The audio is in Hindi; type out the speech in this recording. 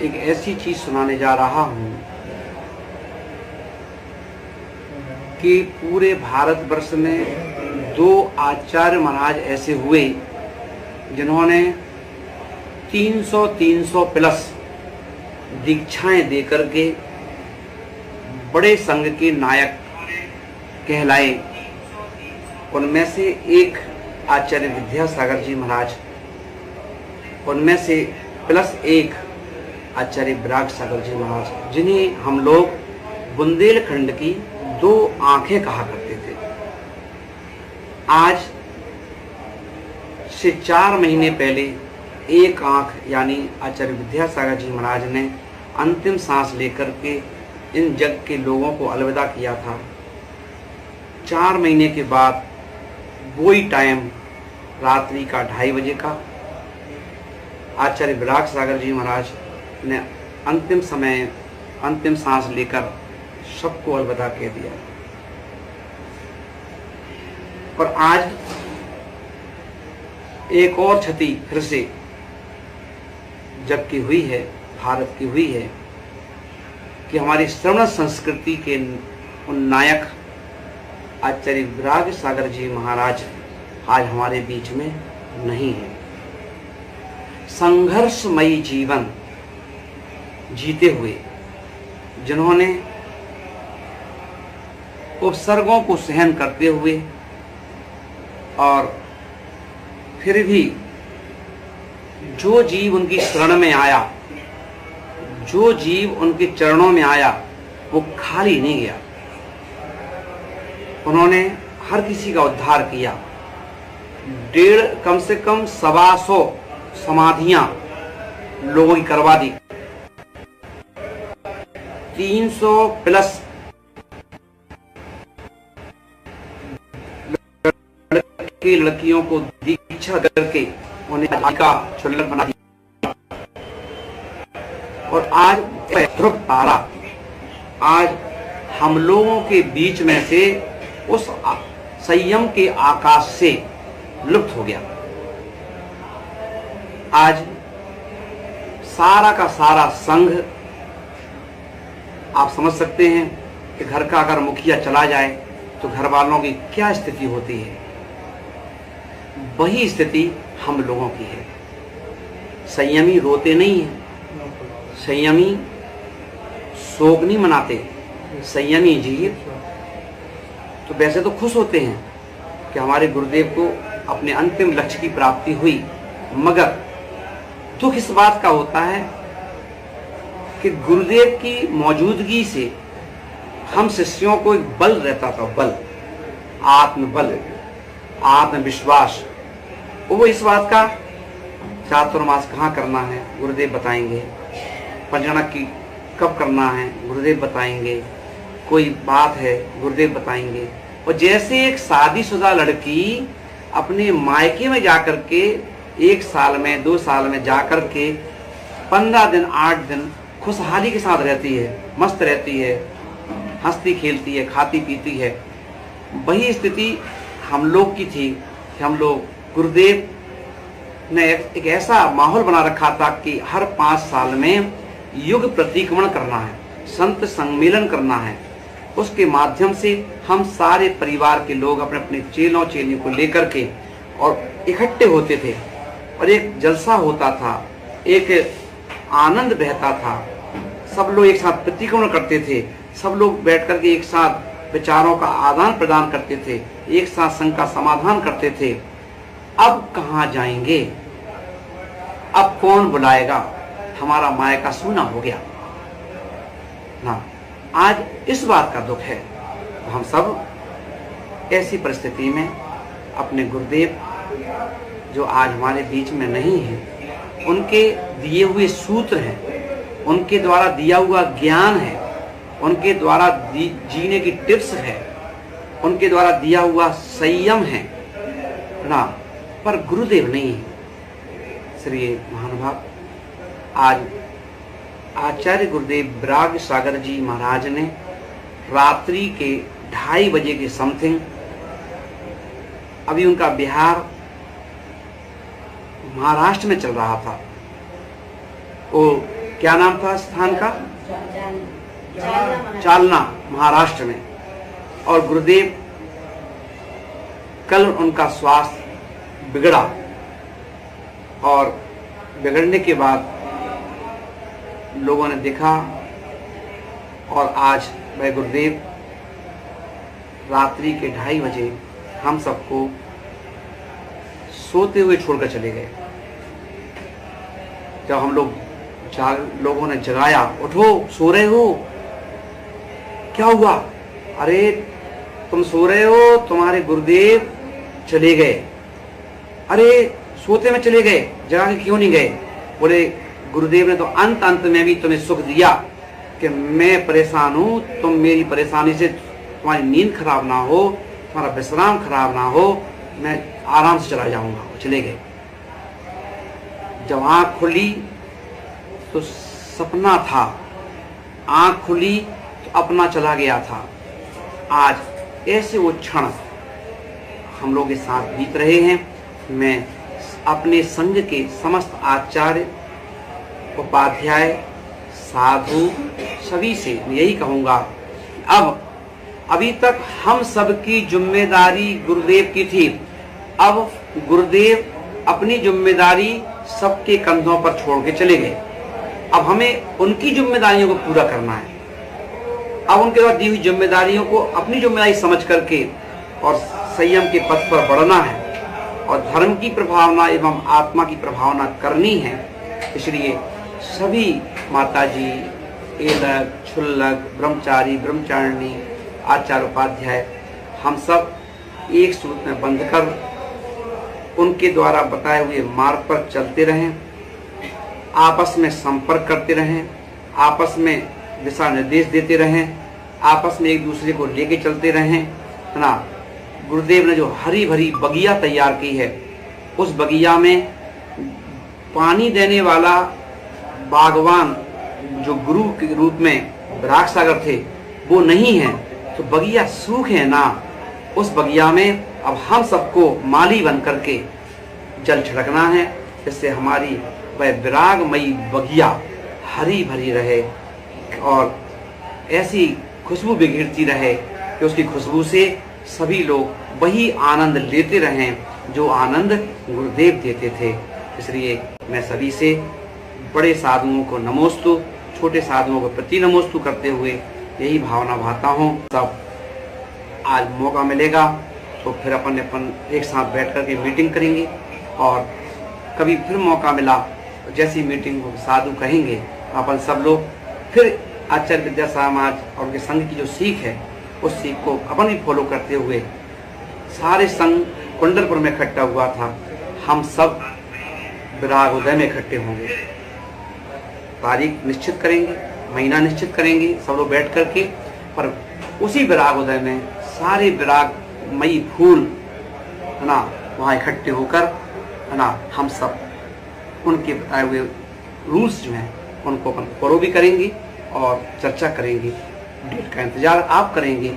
एक ऐसी चीज सुनाने जा रहा हूं कि पूरे भारतवर्ष में 2 आचार्य महाराज ऐसे हुए जिन्होंने 300 प्लस दीक्षाएं देकर के बड़े संघ के नायक कहलाए। उनमें से एक आचार्य विद्यासागर जी महाराज, उनमें से प्लस एक आचार्य विराग सागर जी महाराज, जिन्हें हम लोग बुंदेलखंड की 2 आंखें कहा करते थे। आज से 4 महीने पहले एक आंख यानी आचार्य विद्यासागर जी महाराज ने अंतिम सांस लेकर के इन जग के लोगों को अलविदा किया था। 4 महीने के बाद वही टाइम रात्रि का 2:30 बजे का आचार्य विराग सागर जी महाराज ने अंतिम सांस लेकर सबको अलविदा कह दिया। और आज एक और क्षति फिर से जग की हुई है, भारत की हुई है कि हमारी श्रवण संस्कृति के उन नायक आचार्य विराग सागर जी महाराज आज हमारे बीच में नहीं है। संघर्षमयी जीवन जीते हुए जिन्होंने उपसर्गों को सहन करते हुए और फिर भी जो जीव उनकी शरण में आया, जो जीव उनके चरणों में आया, वो खाली नहीं गया। उन्होंने हर किसी का उद्धार किया। कम से कम 125 समाधियां लोगों की करवा दी। 300 प्लस लड़कियों को दीक्षा करके उन्हें का छुल्लक बना दिया। और आज ध्रुव तारा आज हम लोगों के बीच में से उस संयम के आकाश से लुप्त हो गया। आज सारा का सारा संघ, आप समझ सकते हैं कि घर का अगर मुखिया चला जाए तो घर वालों की क्या स्थिति होती है। वही स्थिति हम लोगों की है। संयमी रोते नहीं है, संयमी शोक नहीं मनाते, संयमी जीव तो वैसे तो खुश होते हैं कि हमारे गुरुदेव को अपने अंतिम लक्ष्य की प्राप्ति हुई, मगर दुख इस बात का होता है कि गुरुदेव की मौजूदगी से हम शिष्यों को एक बल रहता था, बल, आत्मबल, आत्मविश्वास। वो इस बात का चातुर्मास कहाँ करना है गुरुदेव बताएंगे, पंचगणक की कब करना है गुरुदेव बताएंगे, कोई बात है गुरुदेव बताएंगे। और जैसे एक शादीशुदा लड़की अपने मायके में जाकर के 1 साल में 2 साल में जाकर के 15 दिन 8 दिन खुशहाली के साथ रहती है, मस्त रहती है, हंसती खेलती है, खाती पीती है, वही स्थिति हम लोग की थी कि हम लोग गुरुदेव ने एक ऐसा माहौल बना रखा था कि हर 5 साल में युग प्रतिक्रमण करना है, संत सम्मेलन करना है। उसके माध्यम से हम सारे परिवार के लोग अपने अपने चेलों चेलियों को लेकर के और इकट्ठे होते थे और एक जलसा होता था, एक आनंद बहता था। सब लोग एक साथ प्रतिक्रमण करते थे, सब लोग बैठ करके एक साथ विचारों का आदान प्रदान करते थे, एक साथ संघ का समाधान करते थे। अब कहाँ जाएंगे, अब कौन बुलाएगा, हमारा मायका सूना हो गया ना। आज इस बात का दुख है। हम सब ऐसी परिस्थिति में अपने गुरुदेव जो आज हमारे बीच में नहीं है, उनके दिए हुए सूत्र हैं, उनके द्वारा दिया हुआ ज्ञान है, उनके द्वारा जीने की टिप्स है, उनके द्वारा दिया हुआ संयम है ना, पर गुरुदेव नहीं है। श्री महानुभाव, आज आचार्य गुरुदेव विराग सागर जी महाराज ने रात्रि के 2:30 बजे के समथिंग, अभी उनका बिहार महाराष्ट्र में चल रहा था, वो क्या नाम था स्थान का? जालना, महाराष्ट्र में। और गुरुदेव कल उनका स्वास्थ्य बिगड़ा और बिगड़ने के बाद लोगों ने देखा और आज वह गुरुदेव रात्रि के 2:30 बजे हम सबको सोते हुए छोड़कर चले गए। जब हम लोगों ने जगाया, उठो, सो रहे हो, क्या हुआ? अरे तुम सो रहे हो, तुम्हारे गुरुदेव चले गए। अरे सोते में चले गए, जगा के क्यों नहीं गए? बोले गुरुदेव ने तो अंत में भी तुम्हें सुख दिया कि मैं परेशान हूं, तुम मेरी परेशानी से तुम्हारी नींद खराब ना हो, तुम्हारा विश्राम खराब ना हो, मैं आराम से चला जाऊंगा। चले गए। जब आंख खुली तो सपना था, आंख खुली तो अपना चला गया था। आज ऐसे वो क्षण हम लोग के साथ बीत रहे हैं। मैं अपने संघ के समस्त आचार्य, उपाध्याय, साधु सभी से यही कहूँगा, अभी तक हम सबकी जिम्मेदारी गुरुदेव की थी। अब गुरुदेव अपनी जिम्मेदारी सबके कंधों पर छोड़ के चले गए। अब हमें उनकी जिम्मेदारियों को पूरा करना है। अब उनके द्वारा दी हुई जिम्मेदारियों को अपनी जिम्मेदारी समझ करके और संयम के पथ पर बढ़ना है और धर्म की प्रभावना एवं आत्मा की प्रभावना करनी है। इसलिए सभी माताजी, एलक, छुल्लक, ब्रह्मचारी, ब्रह्मचारिणी, आचार्य, उपाध्याय, हम सब एक सूत्र में बंधकर उनके द्वारा बताए हुए मार्ग पर चलते रहें, आपस में संपर्क करते रहें, आपस में दिशा निर्देश देते रहें, आपस में एक दूसरे को लेके चलते रहें, है ना। गुरुदेव ने जो हरी भरी बगिया तैयार की है, उस बगिया में पानी देने वाला बागवान जो गुरु के रूप में विराग सागर थे वो नहीं है, तो बगिया सूख है ना। उस बगिया में अब हम सबको माली बन करके जल छिड़कना है, जिससे हमारी वह विरागमयी बगिया हरी भरी रहे और ऐसी खुशबू बिखेरती रहे कि उसकी खुशबू से सभी लोग वही आनंद लेते रहें जो आनंद गुरुदेव देते थे। इसलिए मैं सभी से बड़े साधुओं को नमोस्तु, छोटे साधुओं को प्रति नमोस्तु करते हुए यही भावना भाता हूँ। तब आज मौका मिलेगा तो फिर अपन एक साथ बैठ कर के मीटिंग करेंगे और कभी फिर मौका मिला जैसी मीटिंग को साधु कहेंगे, अपन सब लोग फिर आचार्य विद्या समाज और उनके संघ की जो सीख है उस सीख को अपन भी फॉलो करते हुए सारे संघ कुंडलपुर में इकट्ठा हुआ था, हम सब विराग उदय में इकट्ठे होंगे। तारीख निश्चित करेंगे, महीना निश्चित करेंगे सब लोग बैठ करके, पर उसी विराग उदय में सारे विरागमयी फूल, है ना, वहाँ इकट्ठे होकर, है ना, हम सब उनके बताए हुए रूल्स जो हैं उनको अपन फॉलो भी करेंगे और चर्चा करेंगे। डेट का इंतजार आप करेंगे।